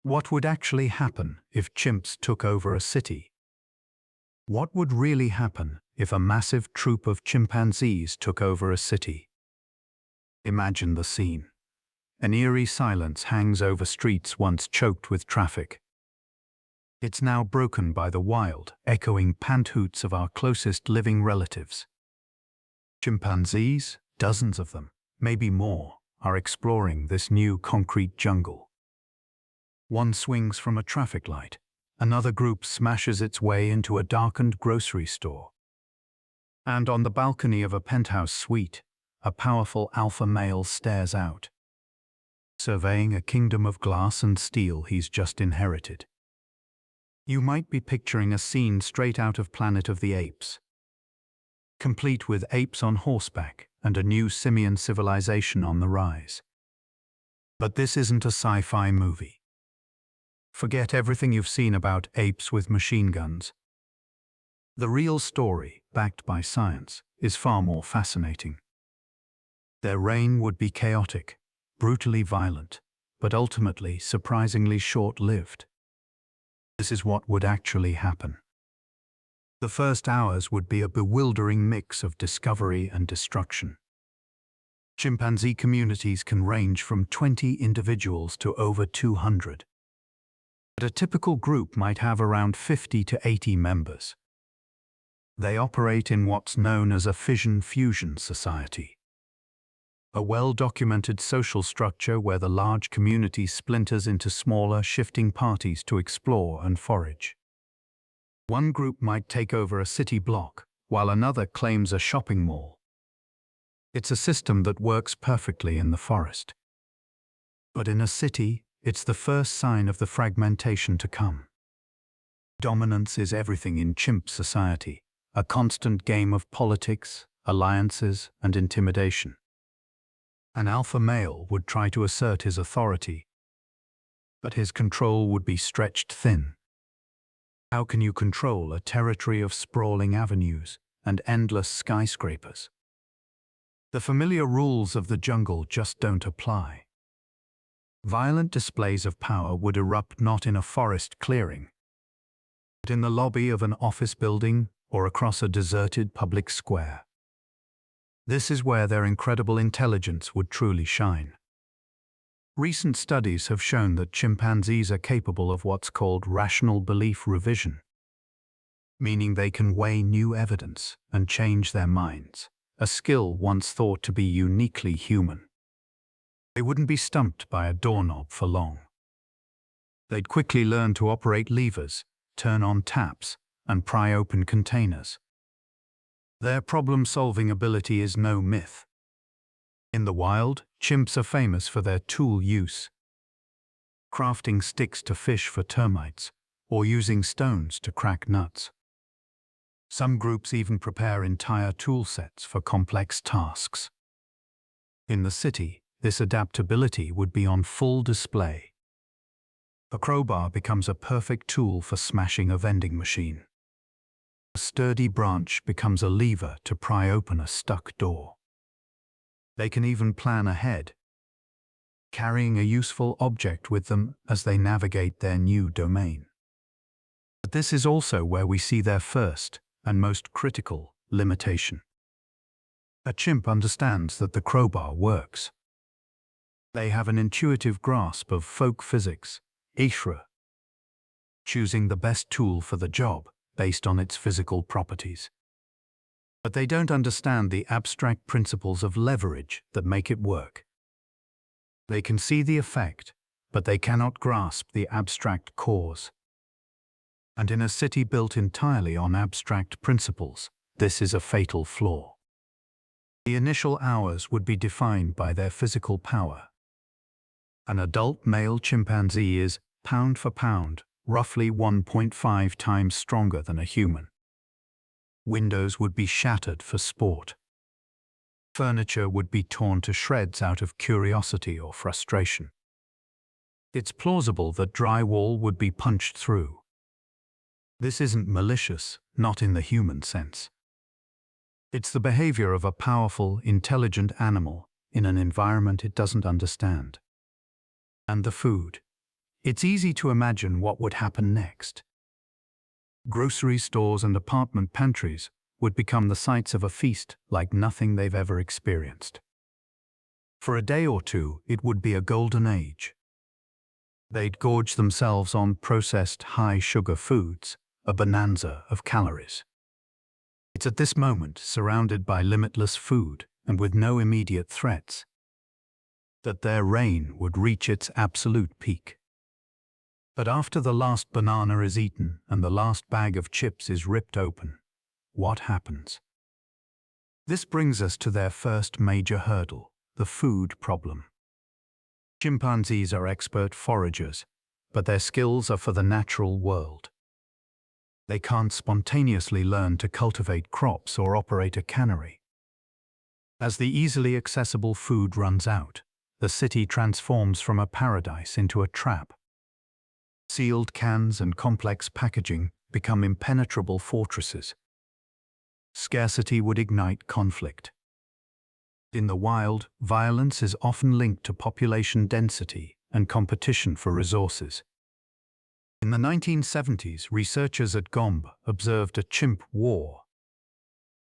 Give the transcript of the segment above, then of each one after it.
What would actually happen if chimps took over a city? What would really happen if a massive troop of chimpanzees took over a city? Imagine the scene. An eerie silence hangs over streets once choked with traffic. It's now broken by the wild, echoing pant hoots of our closest living relatives. Chimpanzees, dozens of them, maybe more, are exploring this new concrete jungle. One swings from a traffic light, another group smashes its way into a darkened grocery store. And on the balcony of a penthouse suite, a powerful alpha male stares out, surveying a kingdom of glass and steel he's just inherited. You might be picturing a scene straight out of Planet of the Apes, complete with apes on horseback and a new simian civilization on the rise. But this isn't a sci-fi movie. Forget everything you've seen about apes with machine guns. The real story, backed by science, is far more fascinating. Their reign would be chaotic, brutally violent, but ultimately surprisingly short-lived. This is what would actually happen. The first hours would be a bewildering mix of discovery and destruction. Chimpanzee communities can range from 20 individuals to over 200. But a typical group might have around 50 to 80 members. They operate in what's known as a fission-fusion society, a well-documented social structure where the large community splinters into smaller, shifting parties to explore and forage. One group might take over a city block, while another claims a shopping mall. It's a system that works perfectly in the forest. But in a city, it's the first sign of the fragmentation to come. Dominance is everything in chimp society, a constant game of politics, alliances, and intimidation. An alpha male would try to assert his authority, but his control would be stretched thin. How can you control a territory of sprawling avenues and endless skyscrapers? The familiar rules of the jungle just don't apply. Violent displays of power would erupt not in a forest clearing, but in the lobby of an office building or across a deserted public square. This is where their incredible intelligence would truly shine. Recent studies have shown that chimpanzees are capable of what's called rational belief revision, meaning they can weigh new evidence and change their minds, a skill once thought to be uniquely human. They wouldn't be stumped by a doorknob for long. They'd quickly learn to operate levers, turn on taps, and pry open containers. Their problem-solving ability is no myth. In the wild, chimps are famous for their tool use, crafting sticks to fish for termites, or using stones to crack nuts. Some groups even prepare entire tool sets for complex tasks. In the city, this adaptability would be on full display. A crowbar becomes a perfect tool for smashing a vending machine. A sturdy branch becomes a lever to pry open a stuck door. They can even plan ahead, carrying a useful object with them as they navigate their new domain. But this is also where we see their first and most critical limitation. A chimp understands that the crowbar works. They have an intuitive grasp of folk physics, ishra, choosing the best tool for the job based on its physical properties. But they don't understand the abstract principles of leverage that make it work. They can see the effect, but they cannot grasp the abstract cause. And in a city built entirely on abstract principles, this is a fatal flaw. The initial hours would be defined by their physical power. An adult male chimpanzee is, pound for pound, roughly 1.5 times stronger than a human. Windows would be shattered for sport. Furniture would be torn to shreds out of curiosity or frustration. It's plausible that drywall would be punched through. This isn't malicious, not in the human sense. It's the behavior of a powerful, intelligent animal in an environment it doesn't understand. And the food. It's easy to imagine what would happen next. Grocery stores and apartment pantries would become the sites of a feast like nothing they've ever experienced. For a day or two, it would be a golden age. They'd gorge themselves on processed, high-sugar foods, a bonanza of calories. It's at this moment, surrounded by limitless food and with no immediate threats, that their reign would reach its absolute peak. But after the last banana is eaten and the last bag of chips is ripped open, what happens? This brings us to their first major hurdle, the food problem. Chimpanzees are expert foragers, but their skills are for the natural world. They can't spontaneously learn to cultivate crops or operate a cannery. As the easily accessible food runs out, the city transforms from a paradise into a trap. Sealed cans and complex packaging become impenetrable fortresses. Scarcity would ignite conflict. In the wild, violence is often linked to population density and competition for resources. In the 1970s, researchers at Gombe observed a chimp war,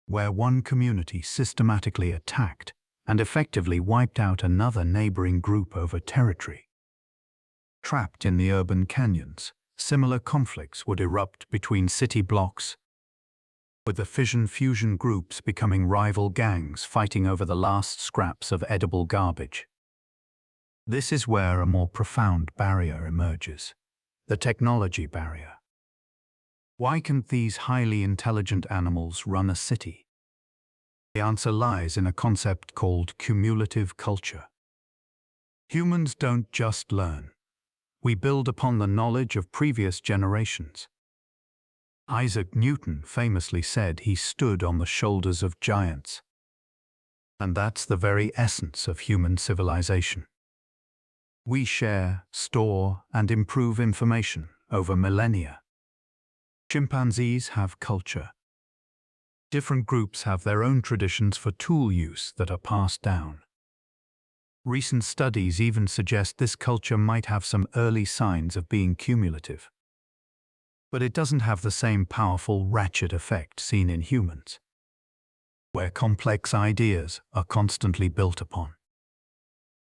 where one community systematically attacked and effectively wiped out another neighboring group over territory. Trapped in the urban canyons, similar conflicts would erupt between city blocks, with the fission-fusion groups becoming rival gangs fighting over the last scraps of edible garbage. This is where a more profound barrier emerges, the technology barrier. Why can't these highly intelligent animals run a city? The answer lies in a concept called cumulative culture. Humans don't just learn. We build upon the knowledge of previous generations. Isaac Newton famously said he stood on the shoulders of giants. And that's the very essence of human civilization. We share, store, and improve information over millennia. Chimpanzees have culture. Different groups have their own traditions for tool use that are passed down. Recent studies even suggest this culture might have some early signs of being cumulative. But it doesn't have the same powerful ratchet effect seen in humans, where complex ideas are constantly built upon.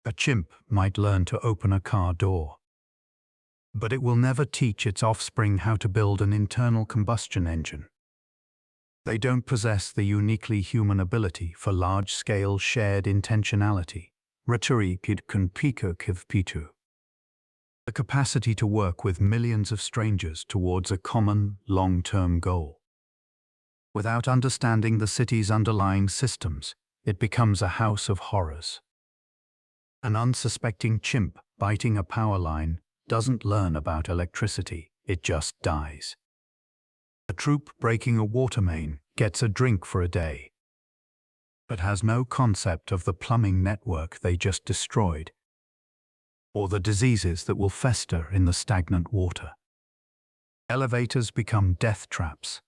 A chimp might learn to open a car door, but it will never teach its offspring how to build an internal combustion engine. They don't possess the uniquely human ability for large-scale shared intentionality, the capacity to work with millions of strangers towards a common, long-term goal. Without understanding the city's underlying systems, it becomes a house of horrors. An unsuspecting chimp biting a power line doesn't learn about electricity, it just dies. A troop breaking a water main gets a drink for a day, but has no concept of the plumbing network they just destroyed, or the diseases that will fester in the stagnant water. Elevators become death traps.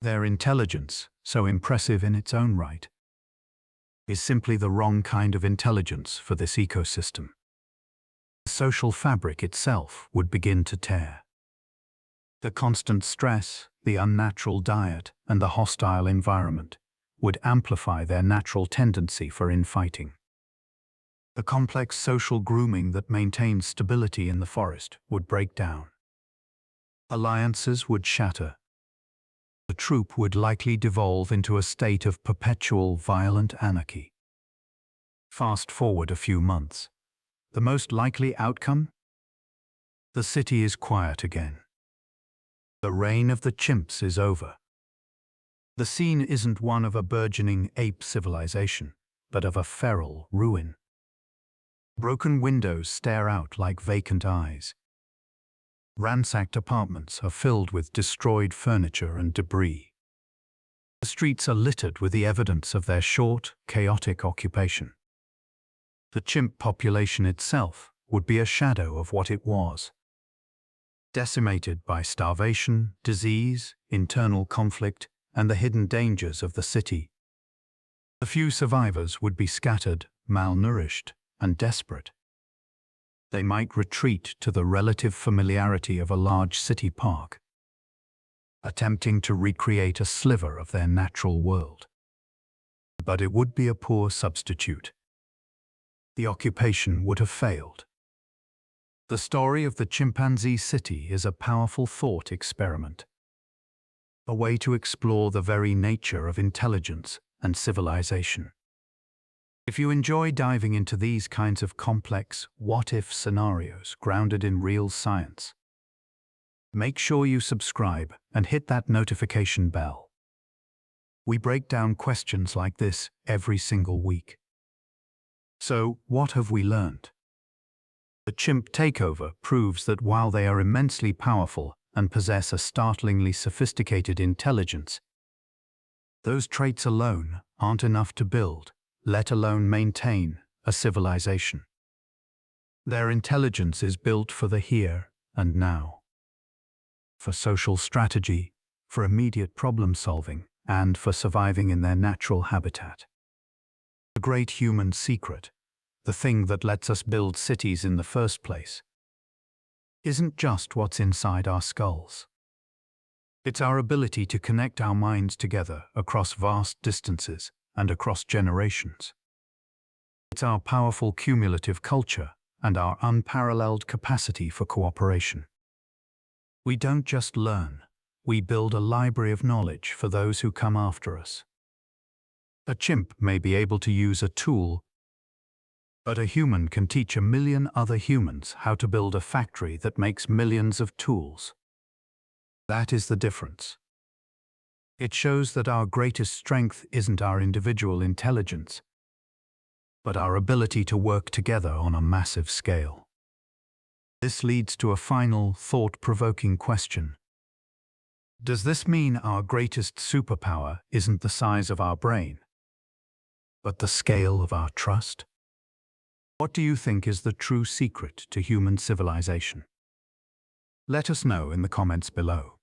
Their intelligence, so impressive in its own right, is simply the wrong kind of intelligence for this ecosystem. The social fabric itself would begin to tear. The constant stress, the unnatural diet, and the hostile environment would amplify their natural tendency for infighting. The complex social grooming that maintains stability in the forest would break down. Alliances would shatter. The troop would likely devolve into a state of perpetual violent anarchy. Fast forward a few months. The most likely outcome? The city is quiet again. The reign of the chimps is over. The scene isn't one of a burgeoning ape civilization, but of a feral ruin. Broken windows stare out like vacant eyes. Ransacked apartments are filled with destroyed furniture and debris. The streets are littered with the evidence of their short, chaotic occupation. The chimp population itself would be a shadow of what it was. Decimated by starvation, disease, internal conflict, and the hidden dangers of the city. The few survivors would be scattered, malnourished, and desperate. They might retreat to the relative familiarity of a large city park, attempting to recreate a sliver of their natural world. But it would be a poor substitute. The occupation would have failed. The story of the chimpanzee city is a powerful thought experiment, a way to explore the very nature of intelligence and civilization. If you enjoy diving into these kinds of complex what-if scenarios grounded in real science, make sure you subscribe and hit that notification bell. We break down questions like this every single week. So, what have we learned? The chimp takeover proves that while they are immensely powerful and possess a startlingly sophisticated intelligence, those traits alone aren't enough to build, let alone maintain, a civilization. Their intelligence is built for the here and now, for social strategy, for immediate problem solving, and for surviving in their natural habitat. The great human secret, the thing that lets us build cities in the first place, isn't just what's inside our skulls. It's our ability to connect our minds together across vast distances and across generations. It's our powerful cumulative culture and our unparalleled capacity for cooperation. We don't just learn, we build a library of knowledge for those who come after us. A chimp may be able to use a tool, but a human can teach 1 million other humans how to build a factory that makes millions of tools. That is the difference. It shows that our greatest strength isn't our individual intelligence, but our ability to work together on a massive scale. This leads to a final, thought-provoking question. Does this mean our greatest superpower isn't the size of our brain, but the scale of our trust? What do you think is the true secret to human civilization? Let us know in the comments below.